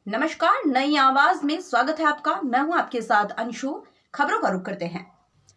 नमस्कार, नई आवाज में स्वागत है आपका। मैं हूं आपके साथ अंशु। खबरों का रुख करते हैं।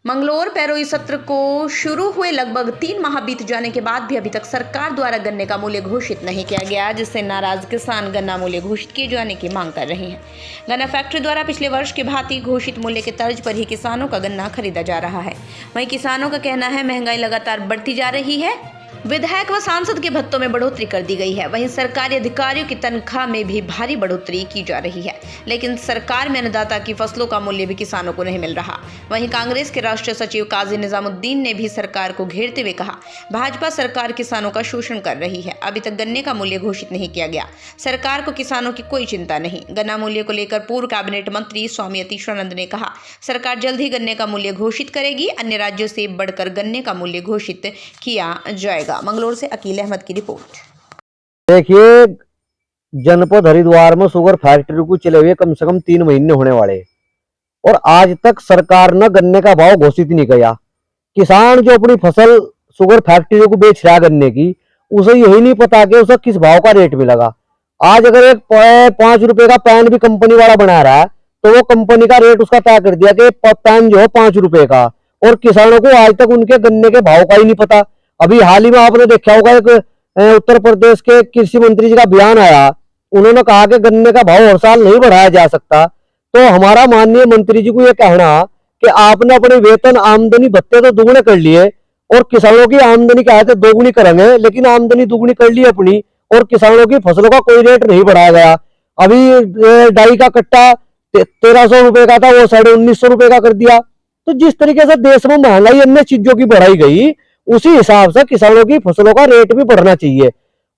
मंगलौर पैरोई सत्र को शुरू हुए लगभग 3 माह बीत जाने के बाद भी अभी तक सरकार द्वारा गन्ने का मूल्य घोषित नहीं किया गया, जिससे नाराज किसान गन्ना मूल्य घोषित किए जाने की मांग कर रहे हैं। गन्ना फैक्ट्री द्वारा पिछले वर्ष की भांति घोषित मूल्य के तर्ज पर ही किसानों का गन्ना खरीदा जा रहा है। वहीं किसानों का कहना है महंगाई लगातार बढ़ती जा रही है, विधायक व सांसद के भत्तों में बढ़ोतरी कर दी गई है। वहीं सरकारी अधिकारियों की तनख्वाह में भी भारी बढ़ोतरी की जा रही है, लेकिन सरकार में अन्नदाता की फसलों का मूल्य भी किसानों को नहीं मिल रहा। वहीं कांग्रेस के राष्ट्रीय सचिव काजी निजामुद्दीन ने भी सरकार को घेरते हुए कहा, भाजपा सरकार किसानों का शोषण कर रही है। अभी तक गन्ने का मूल्य घोषित नहीं किया गया, सरकार को किसानों की कोई चिंता नहीं। गन्ना मूल्य को लेकर पूर्व कैबिनेट मंत्री स्वामी अतीश्वरानंद ने कहा, सरकार जल्द ही गन्ने का मूल्य घोषित करेगी, अन्य राज्यों से बढ़कर गन्ने का मूल्य घोषित किया जाएगा। मंगलौर से अकील अहमद की रिपोर्ट। देखिए, जनपद हरिद्वार में शुगर फैक्ट्री को चले हुए कम से कम 3 महीने होने वाले और आज तक सरकार ने गन्ने का भाव घोषित नहीं किया। किसान जो अपनी फसल शुगर फैक्ट्री को बेच रहा है गन्ने की, उसे यही नहीं पता कि उसे किस भाव का रेट मिलेगा। आज अगर एक 5 रुपए का पैन भी कंपनी वाला बना रहा है तो वो कंपनी का रेट उसका तय कर दिया कि पैन जो है 5 रुपए का, और किसानों को आज तक उनके गन्ने के भाव का ही नहीं पता। अभी हाल ही में आपने देखा होगा, एक उत्तर प्रदेश के कृषि मंत्री जी का बयान आया, उन्होंने कहा कि गन्ने का भाव हर साल नहीं बढ़ाया जा सकता। तो हमारा माननीय मंत्री जी को यह कहना कि आपने अपने वेतन आमदनी भत्ते तो दुगने कर लिए और किसानों की आमदनी क्या है तो दोगुनी करेंगे, लेकिन आमदनी दुगुनी कर ली अपनी और किसानों की फसलों का कोई रेट नहीं बढ़ाया गया। अभी डाई का कट्टा 1300 रुपए का था, वो 1950 रुपए का कर दिया। तो जिस तरीके से देश में महंगाई अन्य चीजों की बढ़ाई गई, उसी हिसाब से किसानों की फसलों का रेट भी बढ़ना चाहिए।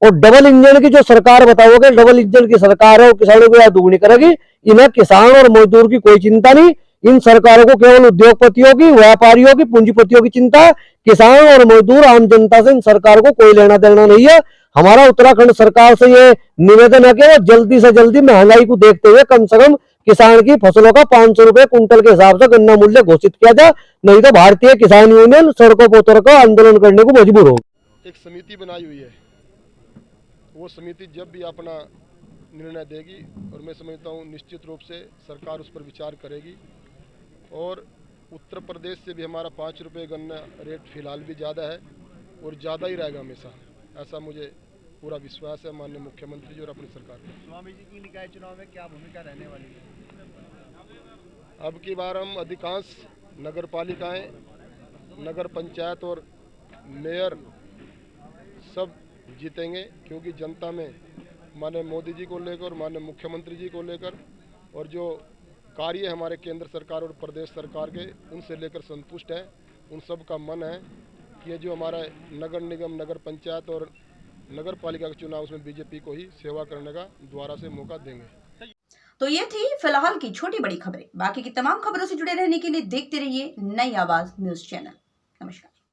और डबल इंजन की जो सरकार बताओगे, डबल इंजन की सरकार है, वो किसानों को दुगनी करेगी। इन्हें किसान और मजदूर की कोई चिंता नहीं, इन सरकारों को केवल उद्योगपतियों की, व्यापारियों की, पूंजीपतियों की चिंता। किसान और मजदूर आम जनता से इन सरकार को कोई लेना देना नहीं है। हमारा उत्तराखंड सरकार से ये निवेदन है कि वो जल्दी से जल्दी महंगाई को देखते हुए कम से कम किसान की फसलों का 500 रुपए कुंटल के हिसाब से गन्ना मूल्य घोषित किया जाए, नहीं तो भारतीय किसान यूनियन सड़कों पर उतरकर आंदोलन करने को मजबूर हो। एक समिति बनाई हुई है, वो समिति जब भी अपना निर्णय देगी और मैं समझता हूँ निश्चित रूप से सरकार उस पर विचार करेगी। और उत्तर प्रदेश से भी हमारा 5 रुपये गन्ना रेट फिलहाल भी ज़्यादा है और ज़्यादा ही रहेगा हमेशा, ऐसा मुझे पूरा विश्वास है माननीय मुख्यमंत्री जी और अपनी सरकार में। स्वामी जी की निकाय चुनाव में क्या भूमिका रहने वाली है? अब की बार हम अधिकांश नगर पालिकाएँ, नगर पंचायत और मेयर सब जीतेंगे, क्योंकि जनता में माननीय मोदी जी को लेकर और माननीय मुख्यमंत्री जी को लेकर और जो कार्य हमारे केंद्र सरकार और प्रदेश सरकार के, उनसे लेकर संतुष्ट है। उन सब का मन है कि ये जो हमारा नगर निगम, नगर पंचायत और नगर पालिका का चुनाव, उसमें बीजेपी को ही सेवा करने का दोबारा से मौका देंगे। तो ये थी फिलहाल की छोटी बड़ी खबरें। बाकी की तमाम खबरों से जुड़े रहने के लिए देखते रहिए नई आवाज न्यूज चैनल। नमस्कार।